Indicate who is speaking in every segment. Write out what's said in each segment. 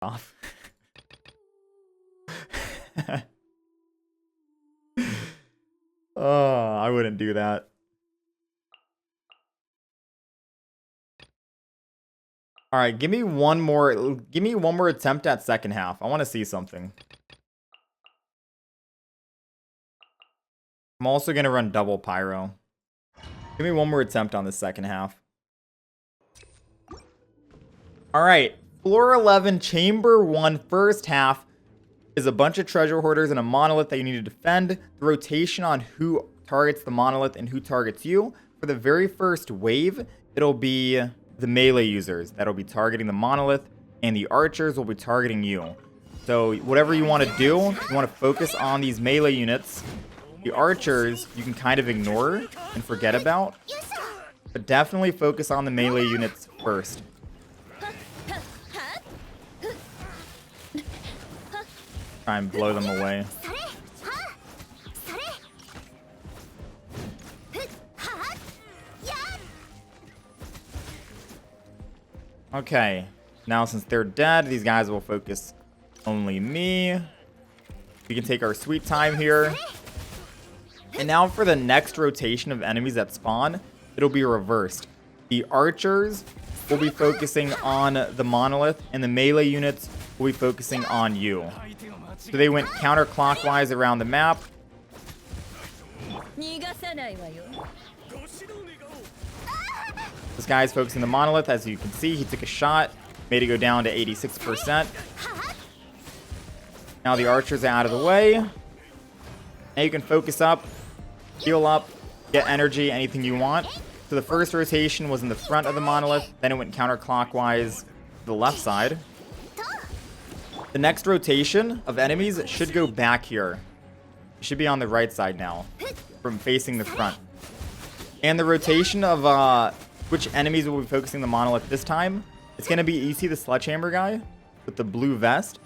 Speaker 1: off. Oh, I wouldn't do that. All right, give me one more attempt at second half. I want to see something. I'm also going to run double pyro. Give me one more attempt on the second half. All right, floor 11, chamber 1, first half is a bunch of treasure hoarders and a monolith that you need to defend. The rotation on who targets the monolith and who targets you. For the very first wave, it'll be the melee users that'll be targeting the monolith, and the archers will be targeting you. So whatever you want to do, you want to focus on these melee units. The archers you can kind of ignore and forget about, but definitely focus on the melee units first. Try and blow them away. Okay, now since they're dead, these guys will focus only me. We can take our sweet time here. And now for the next rotation of enemies that spawn, it'll be reversed. The archers will be focusing on the monolith, and the melee units will be focusing on you. So they went counterclockwise around the map. This guy's focusing the monolith. As you can see, he took a shot, made it go down to 86%. Now the archers are out of the way. Now you can focus up, heal up, get energy, anything you want. So the first rotation was in the front of the monolith, then it went counterclockwise to the left side. The next rotation of enemies should go back here. It should be on the right side now, from facing the front. And the rotation of which enemies will be focusing the monolith this time, it's going to be, you see the sledgehammer guy with the blue vest?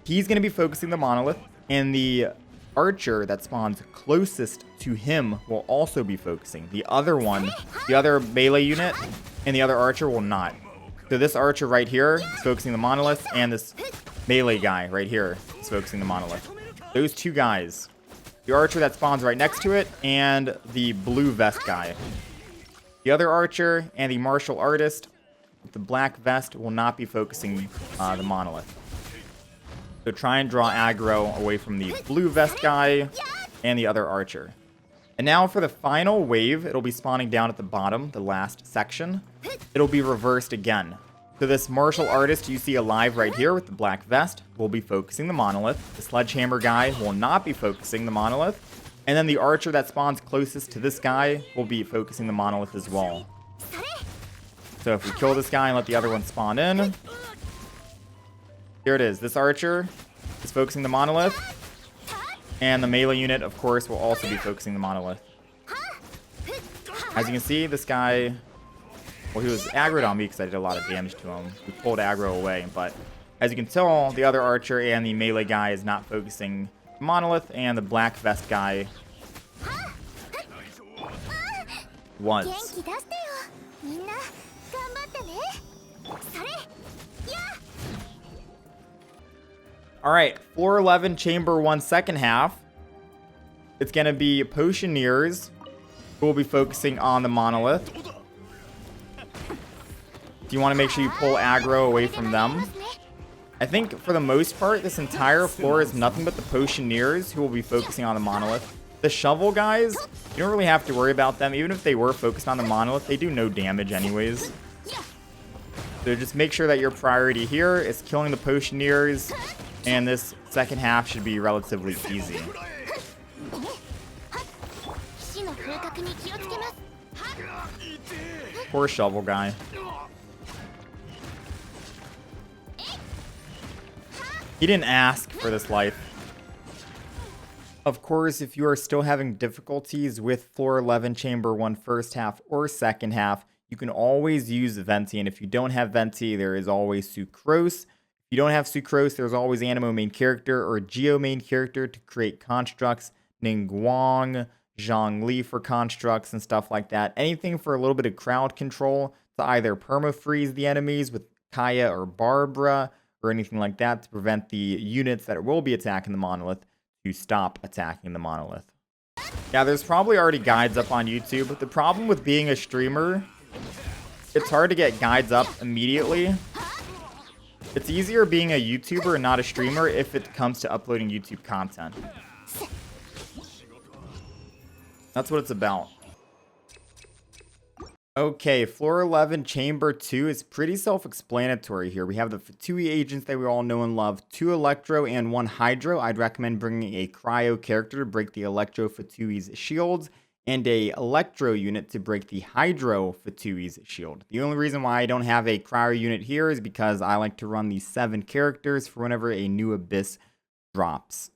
Speaker 1: He's going to be focusing the monolith, and the archer that spawns closest to him will also be focusing. The other one, the other melee unit, and the other archer will not. So this archer right here is focusing the monolith, and this melee guy right here is focusing the monolith. Those two guys. The archer that spawns right next to it, and the blue vest guy. The other archer and the martial artist with the black vest will not be focusing the monolith. So try and draw aggro away from the blue vest guy and the other archer. And now for the final wave, it'll be spawning down at the bottom, the last section. It'll be reversed again. So this martial artist you see alive right here with the black vest will be focusing the monolith. The sledgehammer guy will not be focusing the monolith. And then the archer that spawns closest to this guy will be focusing the monolith as well. So if we kill this guy and let the other one spawn in. Here it is. This archer is focusing the monolith. And the melee unit, of course, will also be focusing the monolith. As you can see, this guy, well, he was aggroed on me because I did a lot of damage to him. We pulled aggro away, but as you can tell, the other archer and the melee guy is not focusing the monolith, and the black vest guy was. Alright, floor 11, chamber 1, second half. It's going to be potioneers who will be focusing on the monolith. Do you want to make sure you pull aggro away from them? I think for the most part, this entire floor is nothing but the potioneers who will be focusing on the monolith. The shovel guys, you don't really have to worry about them. Even if they were focused on the monolith, they do no damage anyways. So just make sure that your priority here is killing the potioneers. And this second half should be relatively easy. Poor shovel guy. He didn't ask for this life. Of course, if you are still having difficulties with floor 11, chamber 1, first half or second half, you can always use Venti. And if you don't have Venti, there is always Sucrose. If you don't have Sucrose, there's always Animo main character or Geo main character to create constructs. Ningguang, Zhongli for constructs and stuff like that. Anything for a little bit of crowd control to either perma-freeze the enemies with Kaya or Barbara, or anything like that to prevent the units that will be attacking the monolith to stop attacking the monolith. Yeah, there's probably already guides up on YouTube, but the problem with being a streamer, it's hard to get guides up immediately. It's easier being a YouTuber and not a streamer if it comes to uploading YouTube content. That's what it's about. Okay, floor 11, chamber 2 is pretty self-explanatory here. We have the F2P agents that we all know and love, 2 Electro and 1 Hydro. I'd recommend bringing a Cryo character to break the Electro F2P's shields, and a Electro unit to break the Hydro F2P's shield. The only reason why I don't have a Cryo unit here is because I like to run these 7 characters for whenever a new Abyss drops.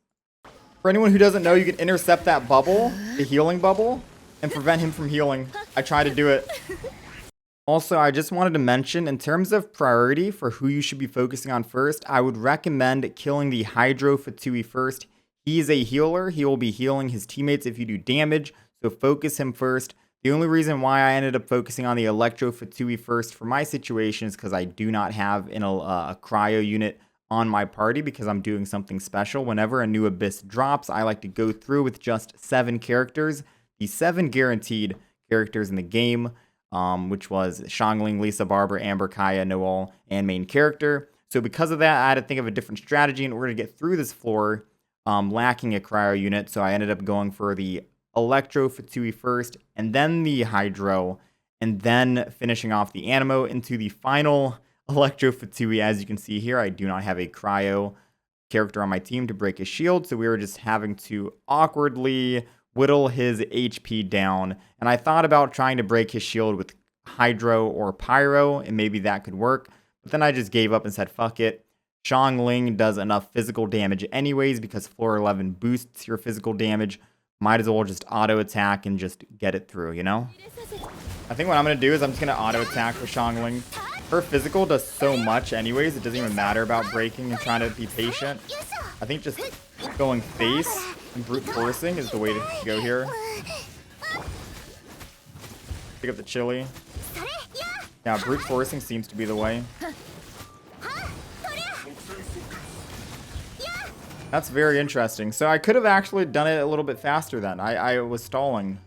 Speaker 1: For anyone who doesn't know, you can intercept that bubble, the healing bubble, and prevent him from healing. I try to do it. Also, I just wanted to mention, in terms of priority for who you should be focusing on first, I would recommend killing the Hydro F2P first. He is a healer. He will be healing his teammates if you do damage, so focus him first. The only reason why I ended up focusing on the Electro F2P first for my situation is because I do not have a Cryo unit on my party because I'm doing something special. Whenever a new Abyss drops, I like to go through with just 7 characters. The 7 guaranteed characters in the game, which was Xiangling, Lisa, Barber, Amber, Kaya, Noel, and main character. So because of that, I had to think of a different strategy in order to get through this floor, lacking a Cryo unit. So I ended up going for the Electro F2P first, and then the Hydro, and then finishing off the Anemo into the final Electro F2P. As you can see here, I do not have a Cryo character on my team to break his shield, so we were just having to awkwardly whittle his HP down. And I thought about trying to break his shield with Hydro or Pyro, and maybe that could work. But then I just gave up and said, fuck it. Xiangling does enough physical damage anyways because floor 11 boosts your physical damage. Might as well just auto attack and just get it through, you know? I think what I'm going to do is I'm just going to auto attack with Xiangling. Her physical does so much anyways, it doesn't even matter about breaking and trying to be patient. I think just going face and brute forcing is the way to go here. Pick up the chili. Yeah, brute forcing seems to be the way. That's very interesting. So I could have actually done it a little bit faster then. I was stalling.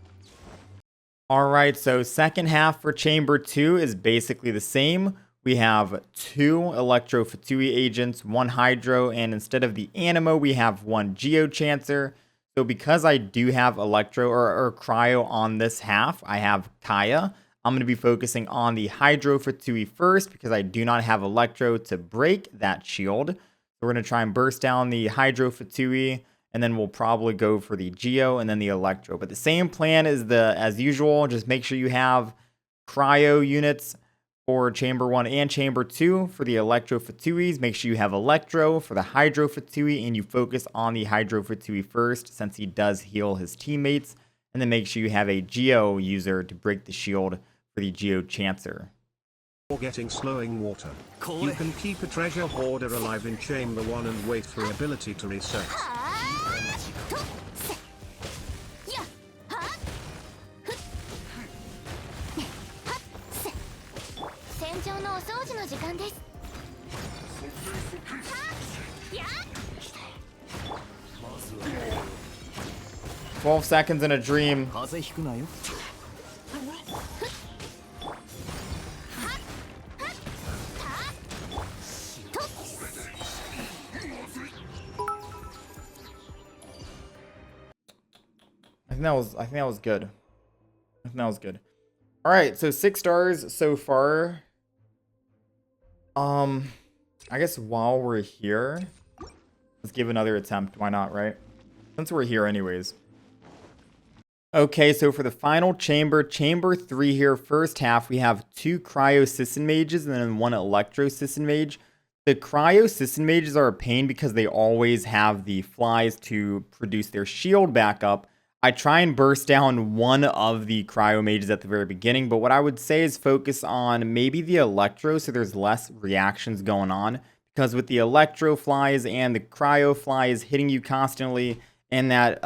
Speaker 1: Alright, so second half for Chamber 2 is basically the same. We have 2 Electro F2P agents, 1 Hydro, and instead of the Anemo, we have 1 Geochancer. So because I do have Electro or Cryo on this half, I have Kaya. I'm going to be focusing on the Hydro F2P first because I do not have Electro to break that shield. So we're going to try and burst down the Hydro F2P, and then we'll probably go for the Geo and then the Electro. But the same plan is as usual. Just make sure you have Cryo units for Chamber 1 and Chamber 2 for the Electro F2Ps. Make sure you have Electro for the Hydro F2P, and you focus on the Hydro F2P first since he does heal his teammates. And then make sure you have a Geo user to break the shield for the Geochancer.
Speaker 2: Or getting slowing water. You can keep a treasure hoarder alive in Chamber 1 and wait for ability to reset.
Speaker 1: "12 seconds in a dream." I think that was good. I think that was good. All right, so 6 stars so far. I guess while we're here, let's give another attempt. Why not, right? Since we're here anyways. Okay, so for the final chamber, Chamber 3 here, first half, we have 2 Cryo Sisson Mages and then 1 Electro Sisson Mage. The Cryo Sisson Mages are a pain because they always have the flies to produce their shield back up. I try and burst down one of the Cryo Mages at the very beginning, but what I would say is focus on maybe the Electro so there's less reactions going on. Because with the Electro flies and the Cryo flies hitting you constantly, and that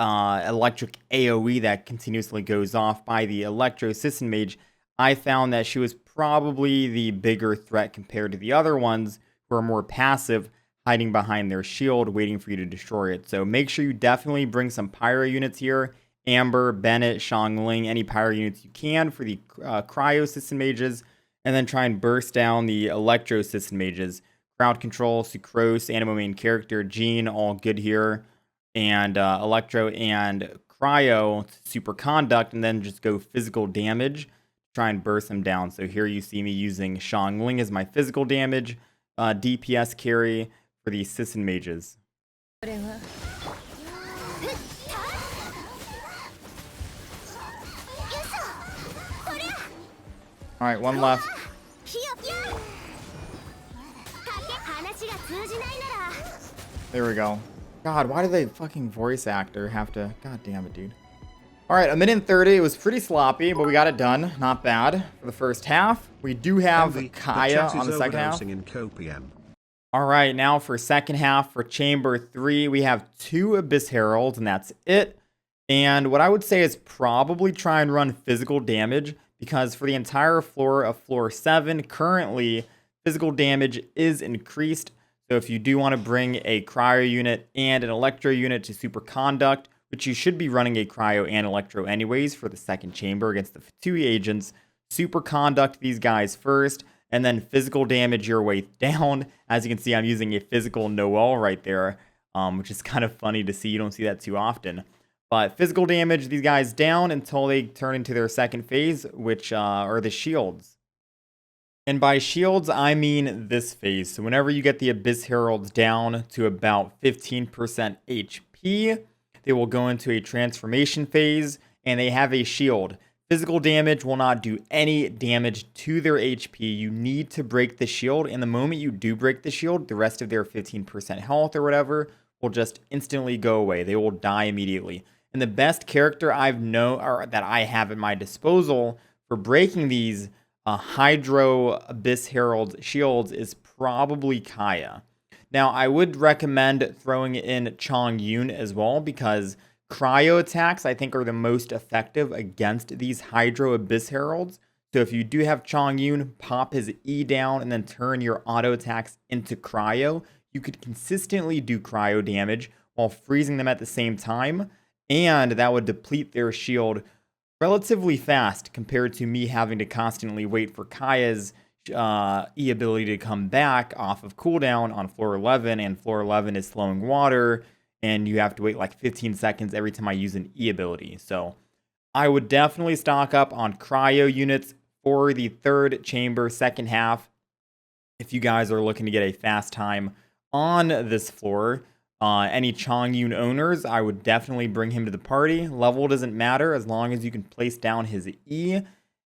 Speaker 1: electric AoE that continuously goes off by the Electro Sisson Mage, I found that she was probably the bigger threat compared to the other ones, who are more passive, hiding behind their shield, waiting for you to destroy it. So make sure you definitely bring some Pyro units here. Amber, Bennett, Xiangling, any Pyro units you can for the Cryo System Mages. And then try and burst down the Electro System Mages. Crowd Control, Sucrose, Animo main character, Jean, all good here. And Electro and Cryo, Super Conduct, and then just go physical damage. Try and burst them down. So here you see me using Xiangling as my physical damage DPS carry for the System Mages. Alright, one left. There we go. God, why do they fucking voice actor have to... God damn it, dude. Alright, a minute and 30. It was pretty sloppy, but we got it done. Not bad for the first half. We do have Kaya on the second half. Alright, now for second half, for Chamber 3, we have 2 Abyss Heralds, and that's it. And what I would say is probably try and run physical damage, because for the entire floor of floor 7, currently, physical damage is increased. So if you do want to bring a Cryo unit and an Electro unit to Super Conduct, which you should be running a Cryo and Electro anyways for the second chamber against the F2P agents, Super Conduct these guys first, and then physical damage your way down. As you can see, I'm using a physical Noel right there, which is kind of funny to see. You don't see that too often. But physical damage these guys down until they turn into their second phase, which are the shields. And by shields, I mean this phase. So whenever you get the Abyss Heralds down to about 15% HP, they will go into a transformation phase, and they have a shield. Physical damage will not do any damage to their HP. You need to break the shield, and the moment you do break the shield, the rest of their 15% health or whatever will just instantly go away. They will die immediately. And the best character that I have at my disposal for breaking these Hydro Abyss Herald shields is probably Kaya. Now, I would recommend throwing in Chong Yun as well, because cryo attacks, I think, are the most effective against these Hydro Abyss Heralds. So if you do have Chong Yun, pop his E down and then turn your auto attacks into cryo, you could consistently do cryo damage while freezing them at the same time, and that would deplete their shield relatively fast compared to me having to constantly wait for Kaya's E ability to come back off of cooldown on floor 11, and floor 11 is flowing water, and you have to wait like 15 seconds every time I use an E ability. So I would definitely stock up on cryo units for the third chamber second half if you guys are looking to get a fast time on this floor. Any Chong Yun owners, I would definitely bring him to the party. Level doesn't matter as long as you can place down his E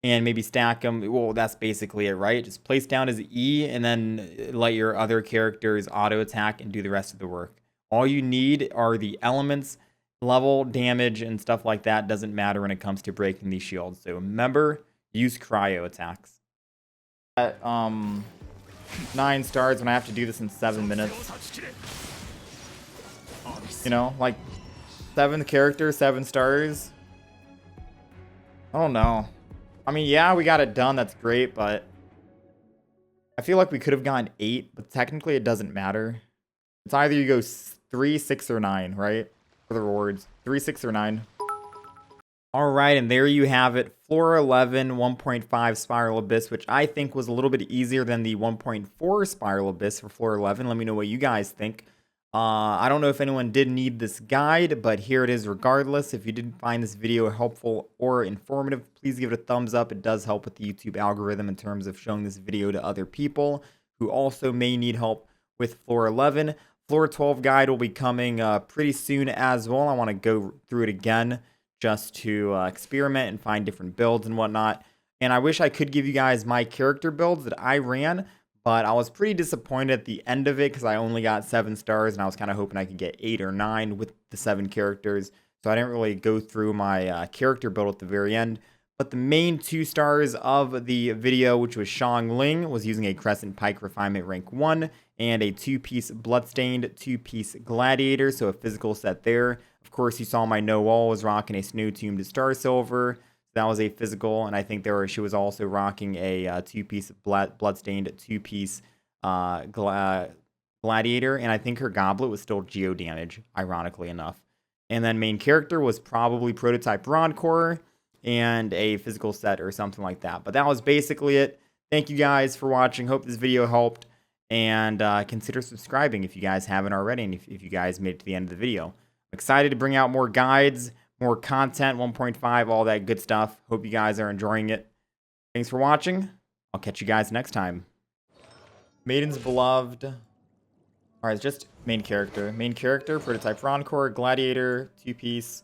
Speaker 1: and maybe stack him. Well, that's basically it, right? Just place down his E and then let your other characters auto attack and do the rest of the work. All you need are the elements, level, damage, and stuff like that. Doesn't matter when it comes to breaking these shields. So remember, use cryo attacks. At 9 stars when I have to do this in 7 minutes. You know, like 7 characters, 7 stars. I don't know. I mean, yeah, we got it done. That's great, but I feel like we could have gotten 8, but technically it doesn't matter. It's either you go 3, 6, or 9, right? For the rewards. 3, 6, or 9. All right, and there you have it. Floor 11, 1.5 Spiral Abyss, which I think was a little bit easier than the 1.4 Spiral Abyss for floor 11. Let me know what you guys think. I don't know if anyone did need this guide, but here it is regardless. If you did find this video helpful or informative, please give it a thumbs up. It does help with the YouTube algorithm in terms of showing this video to other people who also may need help with floor 11. Floor 12 guide will be coming pretty soon as well. I want to go through it again just to experiment and find different builds and whatnot. And I wish I could give you guys my character builds that I ran, but I was pretty disappointed at the end of it because I only got 7 stars, and I was kind of hoping I could get 8 or 9 with the 7 characters. So I didn't really go through my character build at the very end. But the main 2 stars of the video, which was Xiangling, was using a Crescent Pike Refinement rank 1 and a 2-piece Bloodstained 2-piece Gladiator, so a physical set there. Of course, you saw my Noel was rocking a Snow Tomb Star Silver. That was a physical, and I think she was also rocking a 2-piece Bloodstained 2-piece Gladiator, and I think her goblet was still geo damage, ironically enough. And then main character was probably prototype Broncore and a physical set or something like that. But that was basically it. Thank you guys for watching. Hope this video helped. And consider subscribing if you guys haven't already, and if you guys made it to the end of the video. I'm excited to bring out more guides, more content, 1.5, all that good stuff. Hope you guys are enjoying it. Thanks for watching. I'll catch you guys next time. Maiden's Beloved. Alright, it's just main character. Main character, prototype Roncore, Gladiator, 2-piece.